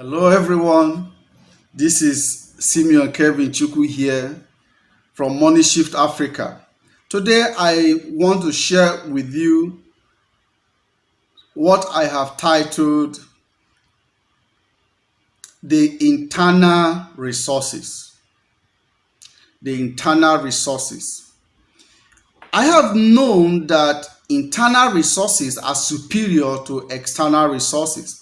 Hello, everyone. This is Simeon Kevin Chukwu here from Money Shift Africa. Today, I want to share with you what I have titled The Internal Resources. The internal resources. I have known that internal resources are superior to external resources.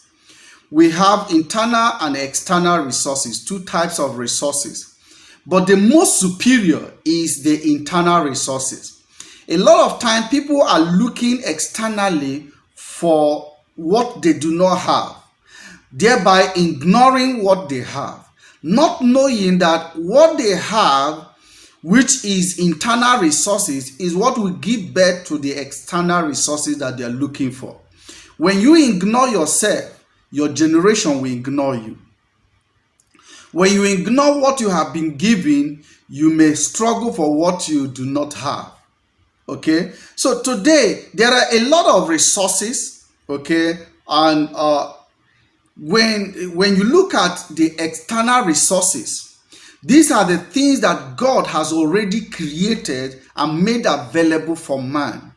We have internal and external resources, two types of resources. But the most superior is the internal resources. A lot of time, people are looking externally for what they do not have, thereby ignoring what they have, not knowing that what they have, which is internal resources, is what will give birth to the external resources that they are looking for. When you ignore yourself, your generation will ignore you. When you ignore what you have been given, you may struggle for what you do not have. Okay, so today there are a lot of resources. Okay, and when you look at the external resources, these are the things that God has already created and made available for man.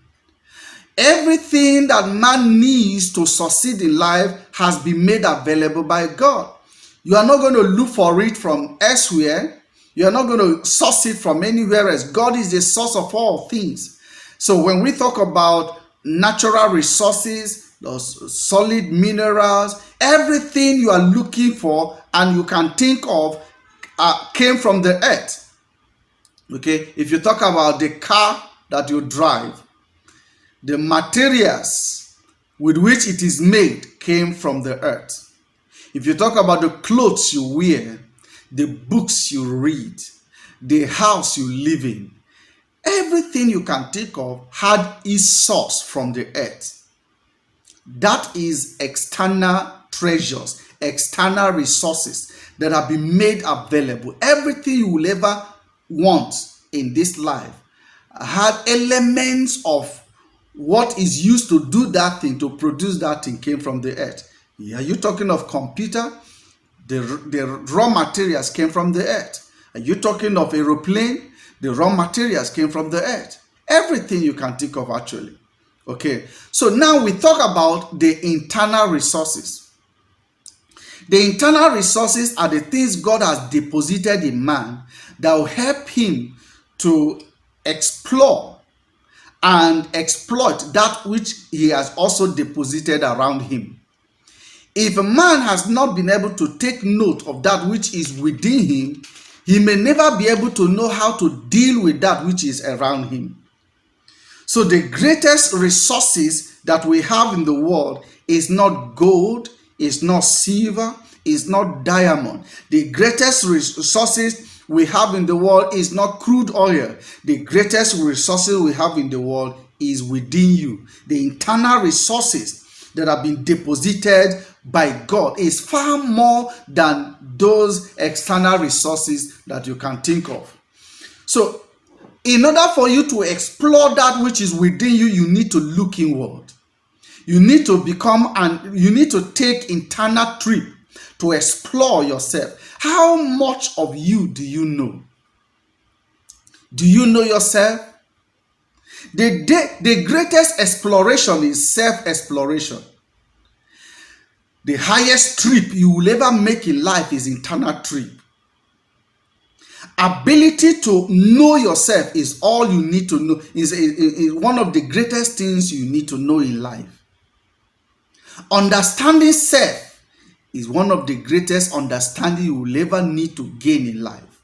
Everything that man needs to succeed in life has been made available by God. You are not going to look for it from elsewhere. You are not going to source it from anywhere else. God is the source of all things. So when we talk about natural resources, those solid minerals, everything you are looking for and you can think of came from the earth. Okay, if you talk about the car that you drive, the materials with which it is made came from the earth. If you talk about the clothes you wear, the books you read, the house you live in, everything you can think of had its source from the earth. That is external treasures, external resources that have been made available. Everything you will ever want in this life had elements of what is used to do that thing, to produce that thing, came from the earth. Are you talking of computer? The raw materials came from the earth. Are you talking of aeroplane? The raw materials came from the earth. Everything you can think of, actually. Okay, so now we talk about the internal resources. The internal resources are the things God has deposited in man that will help him to explore and exploit that which he has also deposited around him. If a man has not been able to take note of that which is within him, he may never be able to know how to deal with that which is around him. So the greatest resources that we have in the world is not gold, is not silver, is not diamond. The greatest resources we have in the world is not crude oil. The greatest resources we have in the world is within you. The internal resources that have been deposited by God is far more than those external resources that you can think of. So, in order for you to explore that which is within you, you need to look inward. You need to you need to take internal trip to explore yourself. How much of you do you know? Do you know yourself? The greatest exploration is self-exploration. The highest trip you will ever make in life is internal trip. Ability to know yourself is all you need to know, is one of the greatest things you need to know in life. Understanding self is one of the greatest understanding you will ever need to gain in life.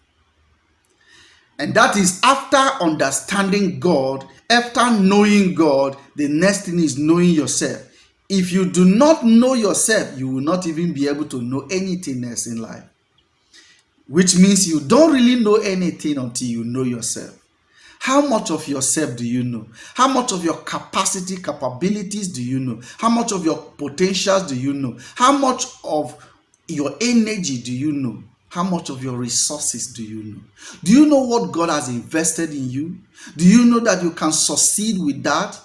And that is after understanding God, after knowing God, the next thing is knowing yourself. If you do not know yourself, you will not even be able to know anything else in life. Which means you don't really know anything until you know yourself. How much of yourself do you know? How much of your capabilities do you know? How much of your potentials do you know? How much of your energy do you know? How much of your resources do you know? Do you know what God has invested in you? Do you know that you can succeed with that?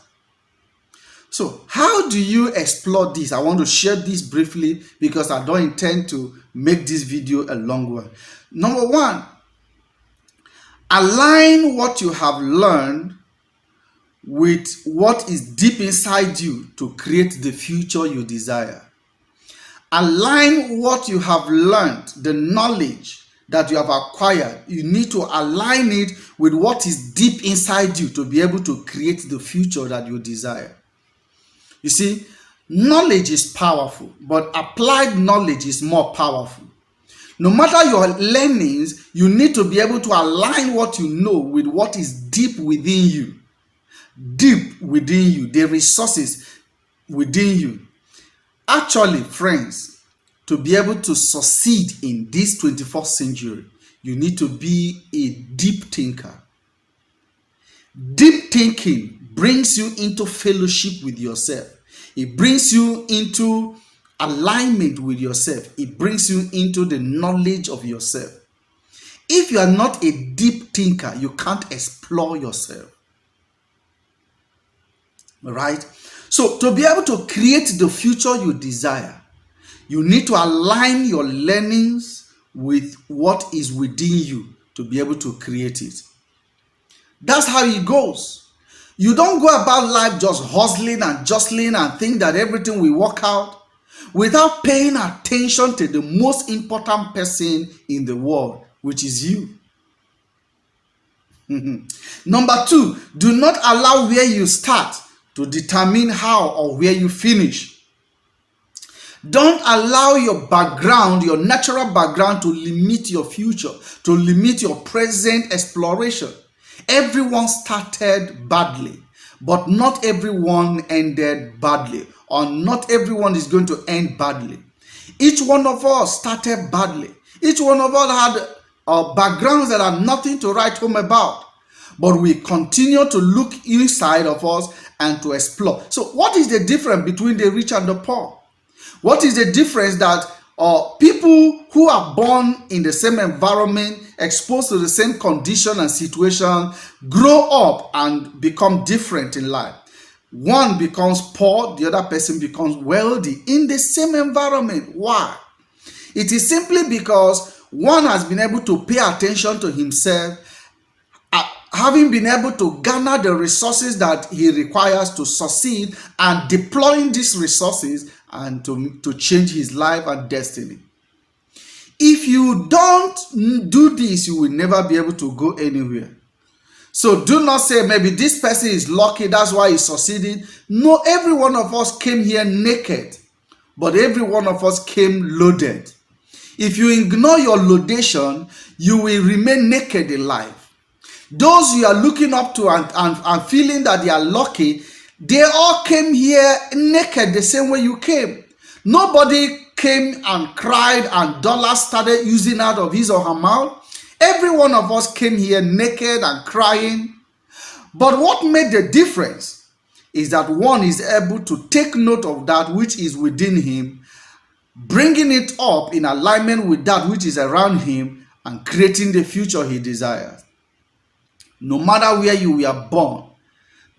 So how do you explore this? I want to share this briefly because I don't intend to make this video a long one. Number one, align what you have learned with what is deep inside you to create the future you desire. Align what you have learned, the knowledge that you have acquired. You need to align it with what is deep inside you to be able to create the future that you desire. You see, knowledge is powerful, but applied knowledge is more powerful. No matter your learnings, you need to be able to align what you know with what is deep within you. Deep within you, the resources within you. Actually, friends, to be able to succeed in this 21st century, you need to be a deep thinker. Deep thinking brings you into fellowship with yourself. It brings you into alignment with yourself. It brings you into the knowledge of yourself. If you are not a deep thinker, you can't explore yourself. All right? So to be able to create the future you desire, you need to align your learnings with what is within you to be able to create it. That's how it goes. You don't go about life just hustling and jostling and think that everything will work out without paying attention to the most important person in the world, which is you. Number two, do not allow where you start to determine how or where you finish. Don't allow your background, your natural background, to limit your future, to limit your present exploration. Everyone started badly, but not everyone ended badly, or not everyone is going to end badly. Each one of us started badly. Each one of us had backgrounds that are nothing to write home about, but we continue to look inside of us and to explore. So what is the difference between the rich and the poor? What is the difference that people who are born in the same environment, exposed to the same condition and situation, grow up and become different in life? One becomes poor, the other person becomes wealthy in the same environment. Why? It is simply because one has been able to pay attention to himself, having been able to garner the resources that he requires to succeed, and deploying these resources and to change his life and destiny. If you don't do this, you will never be able to go anywhere. So do not say maybe this person is lucky, that's why he's succeeding. No, every one of us came here naked, but every one of us came loaded. If you ignore your loadation, you will remain naked in life. Those you are looking up to and feeling that they are lucky, they all came here naked the same way you came. Nobody came and cried and dollars started oozing out of his or her mouth. Every one of us came here naked and crying. But what made the difference is that one is able to take note of that which is within him, bringing it up in alignment with that which is around him, and creating the future he desires. No matter where you were born,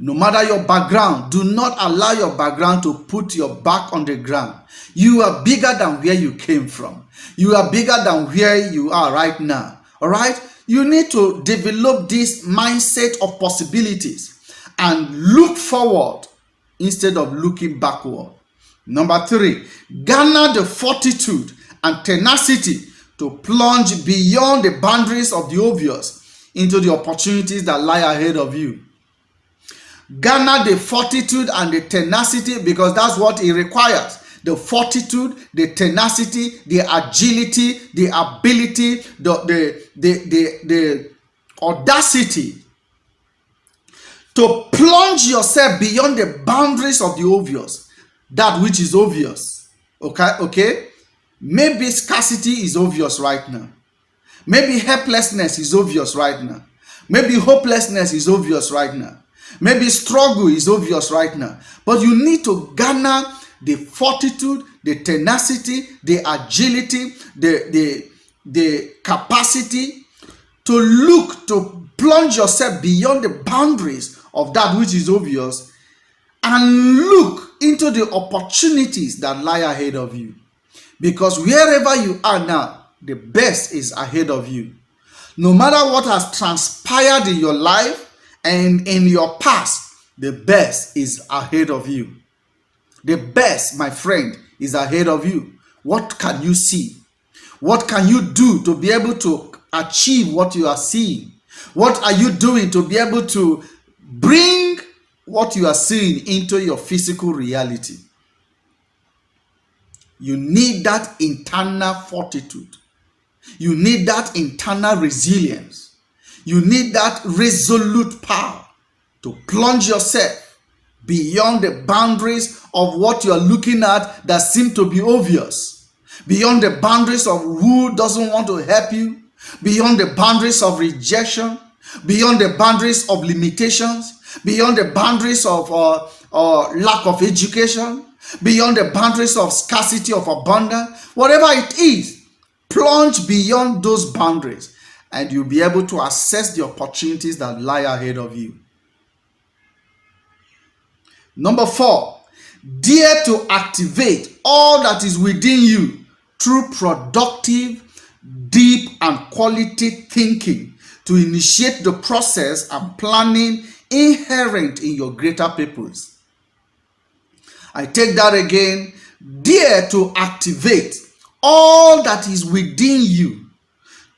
no matter your background, do not allow your background to put your back on the ground. You are bigger than where you came from. You are bigger than where you are right now. All right? You need to develop this mindset of possibilities and look forward instead of looking backward. Number three, garner the fortitude and tenacity to plunge beyond the boundaries of the obvious into the opportunities that lie ahead of you. Garner the fortitude and the tenacity, because that's what it requires. The fortitude, the tenacity, the agility, the ability, the audacity to plunge yourself beyond the boundaries of the obvious, that which is obvious. Okay? Maybe scarcity is obvious right now. Maybe helplessness is obvious right now. Maybe hopelessness is obvious right now. Maybe struggle is obvious right now. But you need to garner the fortitude, the tenacity, the agility, the capacity to plunge yourself beyond the boundaries of that which is obvious and look into the opportunities that lie ahead of you. Because wherever you are now, the best is ahead of you. No matter what has transpired in your life and in your past, the best is ahead of you. The best, my friend, is ahead of you. What can you see? What can you do to be able to achieve what you are seeing? What are you doing to be able to bring what you are seeing into your physical reality? You need that internal fortitude. You need that internal resilience. You need that resolute power to plunge yourself beyond the boundaries of what you are looking at that seem to be obvious, beyond the boundaries of who doesn't want to help you, beyond the boundaries of rejection, beyond the boundaries of limitations, beyond the boundaries of lack of education, beyond the boundaries of scarcity of abundance. Whatever it is, plunge beyond those boundaries and you'll be able to assess the opportunities that lie ahead of you. Number 4, dare to activate all that is within you through productive, deep, and quality thinking to initiate the process and planning inherent in your greater purpose. I take that again. Dare to activate all that is within you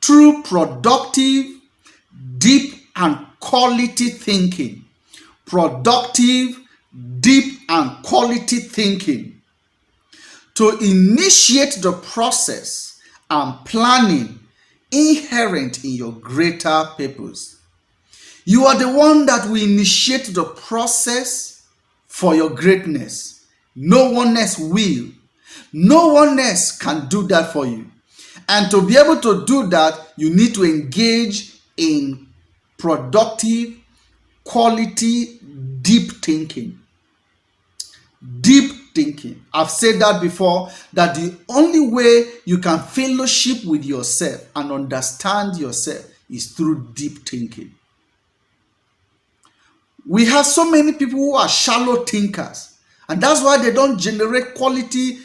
through productive, deep, and quality thinking. Productive, deep, and quality thinking to initiate the process and planning inherent in your greater purpose. You are the one that will initiate the process for your greatness. No one else will. No one else can do that for you. And to be able to do that, you need to engage in productive, quality, deep thinking. Deep thinking. I've said that before, that the only way you can fellowship with yourself and understand yourself is through deep thinking. We have so many people who are shallow thinkers, and that's why they don't generate quality,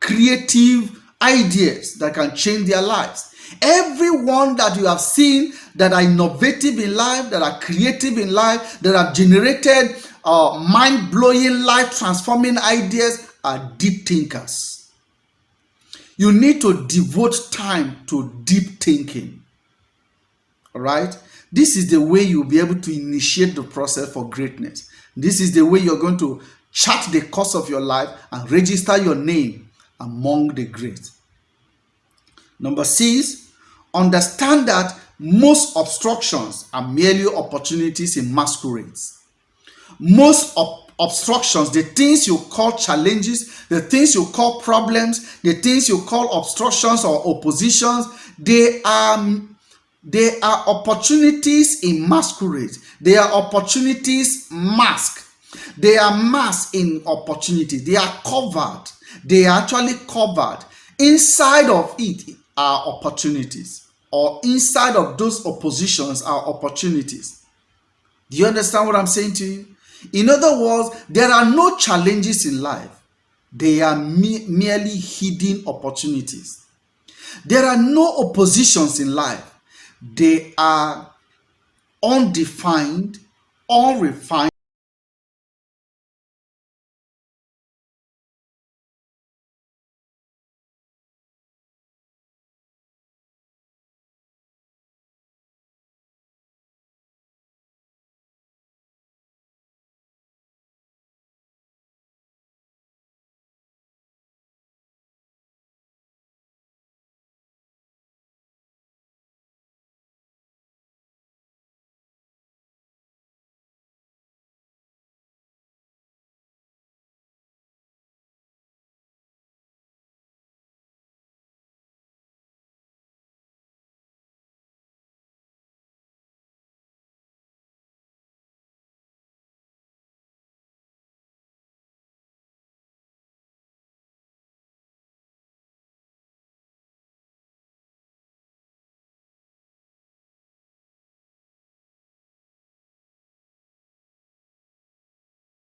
creative ideas that can change their lives. Everyone that you have seen that are innovative in life, that are creative in life, that have generated mind-blowing, life-transforming ideas are deep thinkers. You need to devote time to deep thinking. All right? This is the way you'll be able to initiate the process for greatness. This is the way you're going to chart the course of your life and register your name among the great. Number 6, understand that most obstructions are merely opportunities in masquerades. Most obstructions, the things you call challenges, the things you call problems, the things you call obstructions or oppositions, they are opportunities in masquerade. They are opportunities masked. They are masked in opportunities. They are covered. They are actually covered. Inside of it are opportunities, or inside of those oppositions are opportunities. Do you understand what I'm saying to you? In other words, there are no challenges in life. They are merely hidden opportunities. There are no oppositions in life. They are undefined, unrefined